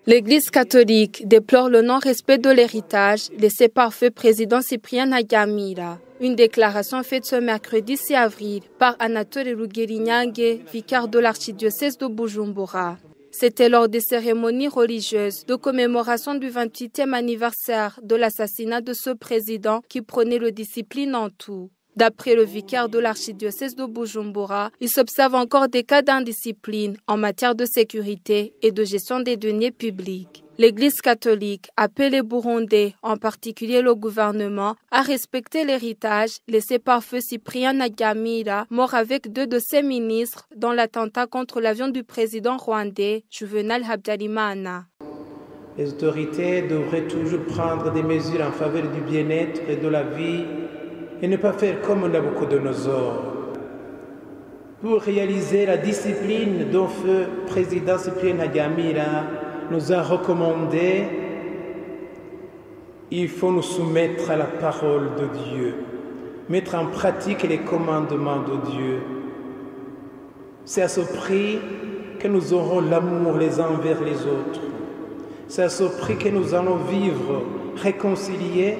L'Église catholique déplore le non-respect de l'héritage laissé par feu président Cyprien Ntaryamira. Une déclaration faite ce mercredi 6 avril par Anatole Rugerinyange, vicaire de l'archidiocèse de Bujumbura. C'était lors des cérémonies religieuses de commémoration du 28e anniversaire de l'assassinat de ce président qui prônait la discipline en tout. D'après le vicaire de l'archidiocèse de Bujumbura, il s'observe encore des cas d'indiscipline en matière de sécurité et de gestion des deniers publics. L'Église catholique appelle les Burundais, en particulier le gouvernement, à respecter l'héritage laissé par feu Cyprien Ntaryamira, mort avec 2 de ses ministres dans l'attentat contre l'avion du président rwandais Juvenal Habyarimana. Les autorités devraient toujours prendre des mesures en faveur du bien-être et de la vie et ne pas faire comme Nabucodonosor. Pour réaliser la discipline dont feu président Cyprien Ntaryamira nous a recommandé, il faut nous soumettre à la parole de Dieu, mettre en pratique les commandements de Dieu. C'est à ce prix que nous aurons l'amour les uns envers les autres. C'est à ce prix que nous allons vivre réconciliés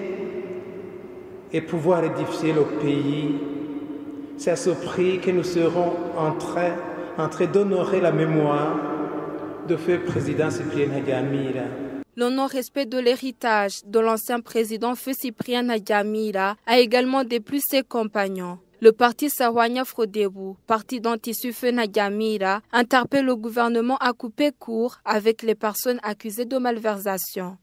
et pouvoir édifier le pays. C'est à ce prix que nous serons en train d'honorer la mémoire de feu président Cyprien Ntaryamira. Le non-respect de l'héritage de l'ancien président feu Cyprien Ntaryamira a également déplu ses compagnons. Le parti Sahwanya Frodebu, parti dont issu feu Ntaryamira, interpelle le gouvernement à couper court avec les personnes accusées de malversation.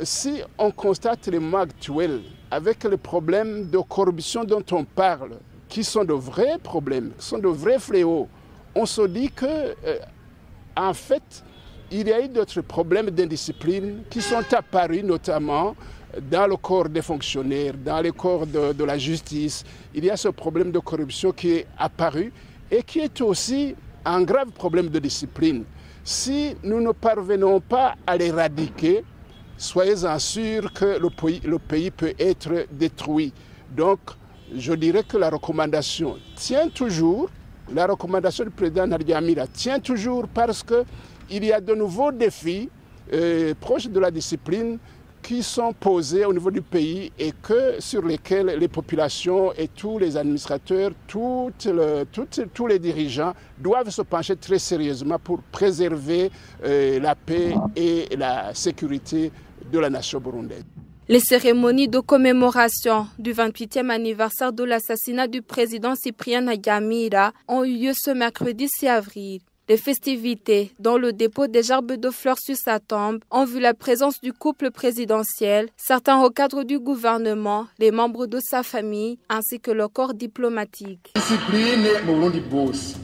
Si on constate les mots actuels avec les problèmes de corruption dont on parle, qui sont de vrais problèmes, qui sont de vrais fléaux, on se dit que, en fait, il y a eu d'autres problèmes d'indiscipline qui sont apparus notamment dans le corps des fonctionnaires, dans le corps de la justice. Il y a ce problème de corruption qui est apparu et qui est aussi un grave problème de discipline. Si nous ne parvenons pas à l'éradiquer, soyez-en sûrs que le pays peut être détruit. Donc, je dirais que la recommandation tient toujours, la recommandation du président Ntaryamira tient toujours parce qu'il y a de nouveaux défis proches de la discipline qui sont posés au niveau du pays et sur lesquels les populations et tous les administrateurs, tous les dirigeants doivent se pencher très sérieusement pour préserver la paix et la sécurité de la nation burundaise. Les cérémonies de commémoration du 28e anniversaire de l'assassinat du président Cyprien Ntaryamira ont eu lieu ce mercredi 6 avril. Les festivités, dont le dépôt des gerbes de fleurs sur sa tombe, ont vu la présence du couple présidentiel, certains au cadre du gouvernement, les membres de sa famille, ainsi que le corps diplomatique. Discipline mu Burundi bwose